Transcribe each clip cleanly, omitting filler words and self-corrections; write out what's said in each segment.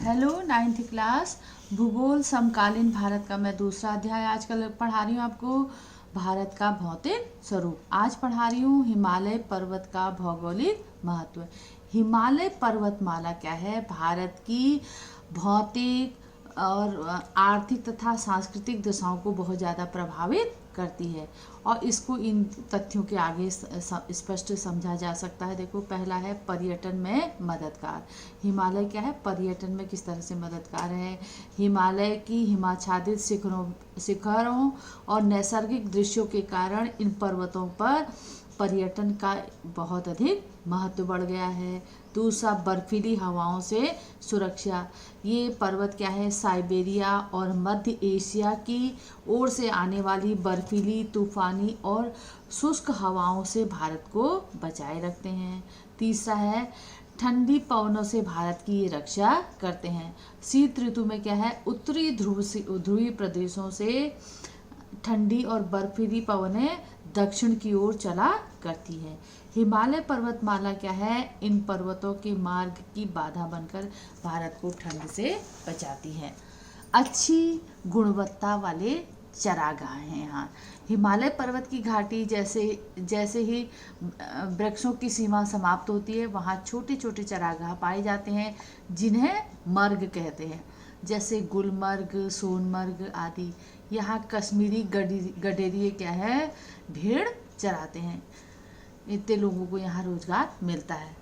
Hello ninth class भूगोल समकालीन भारत का मैं दूसरा अध्याय आजकल पढ़ा रही हूँ आपको। भारत का भौतिक स्वरूप आज पढ़ा रही हूँ। हिमालय पर्वत का भौगोलिक महत्व। हिमालय पर्वतमाला क्या है? भारत की भौतिक और आर्थिक तथा सांस्कृतिक दशाओं को बहुत ज़्यादा प्रभावित करती है और इसको इन तथ्यों के आगे स्पष्ट समझा जा सकता है। देखो, पहला है पर्यटन में मददगार। हिमालय क्या है? पर्यटन में किस तरह से मददगार है? हिमालय की हिमाच्छादित शिखरों और नैसर्गिक दृश्यों के कारण इन पर्वतों पर पर्यटन का बहुत अधिक महत्व बढ़ गया है। दूसरा, बर्फीली हवाओं से सुरक्षा। ये पर्वत क्या है? साइबेरिया और मध्य एशिया की ओर से आने वाली बर्फीली, तूफानी और शुष्क हवाओं से भारत को बचाए रखते हैं। तीसरा है, ठंडी पवनों से भारत की ये रक्षा करते हैं। शीत ऋतु में क्या है? उत्तरी ध्रुवीय प्रदेशों से ठंडी और बर्फीली पवनें दक्षिण की ओर चला करती है। हिमालय पर्वतमाला क्या है? इन पर्वतों के मार्ग की बाधा बनकर भारत को ठंड से बचाती है। अच्छी गुणवत्ता वाले चरागाह हैं यहाँ। हिमालय पर्वत की घाटी जैसे ही वृक्षों की सीमा समाप्त होती है, वहाँ छोटे छोटे चरागाह पाए जाते हैं जिन्हें मर्ग कहते हैं, जैसे गुलमर्ग, सोनमर्ग आदि। यहाँ कश्मीरी गडेरिए क्या है? भेड़ चराते हैं। इतने लोगों को यहाँ रोजगार मिलता है।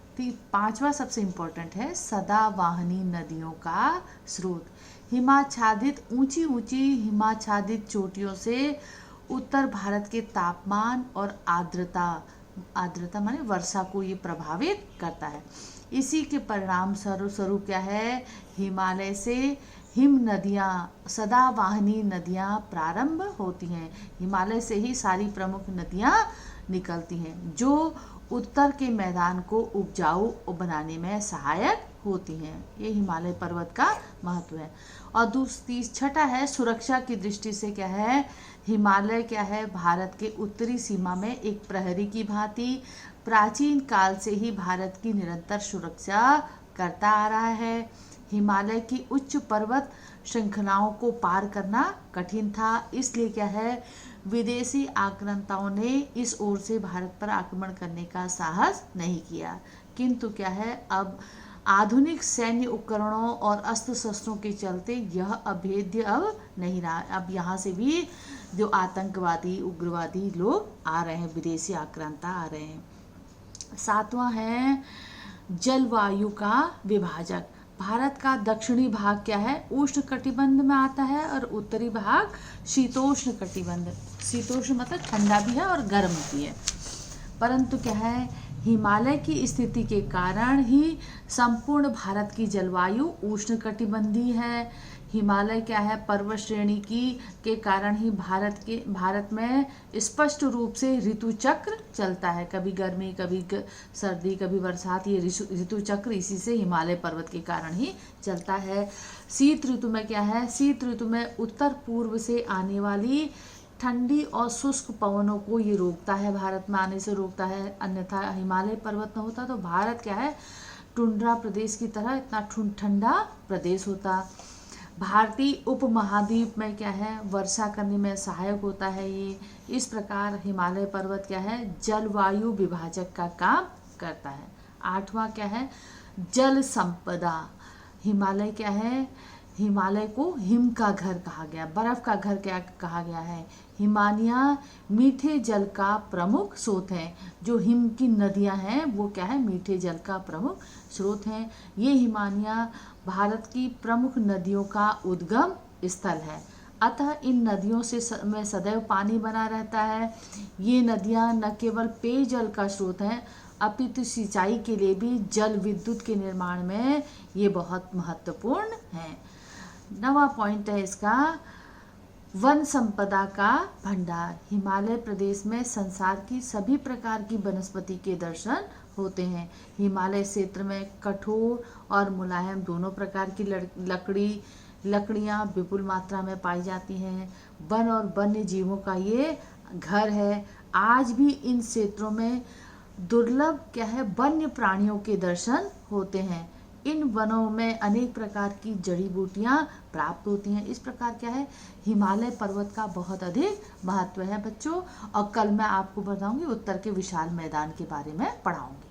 पांचवा सबसे इम्पोर्टेंट है सदावाहनी नदियों का स्रोत। हिमाच्छादित ऊंची ऊंची हिमाच्छादित चोटियों से उत्तर भारत के तापमान और आर्द्रता माने वर्षा को ये प्रभावित करता है। इसी के परिणाम स्वरूप क्या है? हिमालय से हिम नदियाँ, सदावाहिनी नदियाँ प्रारंभ होती हैं। हिमालय से ही सारी प्रमुख नदियाँ निकलती हैं जो उत्तर के मैदान को उपजाऊ बनाने में सहायक होती हैं। ये हिमालय पर्वत का महत्व है। और छठा है सुरक्षा की दृष्टि से क्या है? हिमालय क्या है? भारत के उत्तरी सीमा में एक प्रहरी की भांति प्राचीन काल से ही भारत की निरंतर सुरक्षा करता आ रहा है। हिमालय की उच्च पर्वत श्रृंखलाओं को पार करना कठिन था, इसलिए क्या है? विदेशी आक्रांताओं ने इस ओर से भारत पर आक्रमण करने का साहस नहीं किया। किंतु क्या है? अब आधुनिक सैन्य उपकरणों और अस्त्र शस्त्रों के चलते यह अभेद्य अब नहीं रहा। अब यहाँ से भी जो आतंकवादी, उग्रवादी लोग आ रहे हैं, विदेशी आक्रांता आ रहे हैं। सातवां है जलवायु का विभाजक। भारत का दक्षिणी भाग क्या है? उष्ण कटिबंध में आता है और उत्तरी भाग शीतोष्ण कटिबंध। शीतोष्ण मतलब ठंडा भी है और गर्म भी है। परंतु क्या है? हिमालय की स्थिति के कारण ही संपूर्ण भारत की जलवायु उष्ण कटिबंधी है। हिमालय क्या है? पर्वत श्रेणी के कारण ही भारत में स्पष्ट रूप से ऋतु चक्र चलता है। कभी गर्मी, कभी सर्दी, कभी बरसात। ये ऋतु चक्र इसी से हिमालय पर्वत के कारण ही चलता है। शीत ऋतु में क्या है? शीत ऋतु में उत्तर पूर्व से आने वाली ठंडी और शुष्क पवनों को ये रोकता है, भारत में आने से रोकता है। अन्यथा हिमालय पर्वत न होता तो भारत क्या है? टुंड्रा प्रदेश की तरह इतना ठंडा प्रदेश होता। भारतीय उपमहाद्वीप में क्या है? वर्षा करने में सहायक होता है ये। इस प्रकार हिमालय पर्वत क्या है? जलवायु विभाजक का काम करता है। आठवां क्या है? जल संपदा। हिमालय क्या है? हिमालय को हिम का घर कहा गया, बर्फ का घर क्या कहा गया है? हिमानियाँ मीठे जल का प्रमुख स्रोत हैं। जो हिम की नदियाँ हैं वो क्या है? मीठे जल का प्रमुख स्रोत हैं। ये हिमानियाँ भारत की प्रमुख नदियों का उद्गम स्थल है, अतः इन नदियों में सदैव पानी बना रहता है। ये नदियाँ न केवल पेयजल का स्रोत हैं अपितु सिंचाई के लिए भी जल विद्युत के निर्माण में ये बहुत महत्वपूर्ण है। 9वां पॉइंट है इसका वन संपदा का भंडार। हिमालय प्रदेश में संसार की सभी प्रकार की वनस्पति के दर्शन होते हैं। हिमालय क्षेत्र में कठोर और मुलायम दोनों प्रकार की लकड़ियाँ विपुल मात्रा में पाई जाती हैं। वन और वन्य जीवों का ये घर है। आज भी इन क्षेत्रों में दुर्लभ क्या है? वन्य प्राणियों के दर्शन होते हैं। इन वनों में अनेक प्रकार की जड़ी बूटियां प्राप्त होती हैं। इस प्रकार क्या है, हिमालय पर्वत का बहुत अधिक महत्व है बच्चों। और कल मैं आपको बताऊंगी उत्तर के विशाल मैदान के बारे में पढ़ाऊंगी।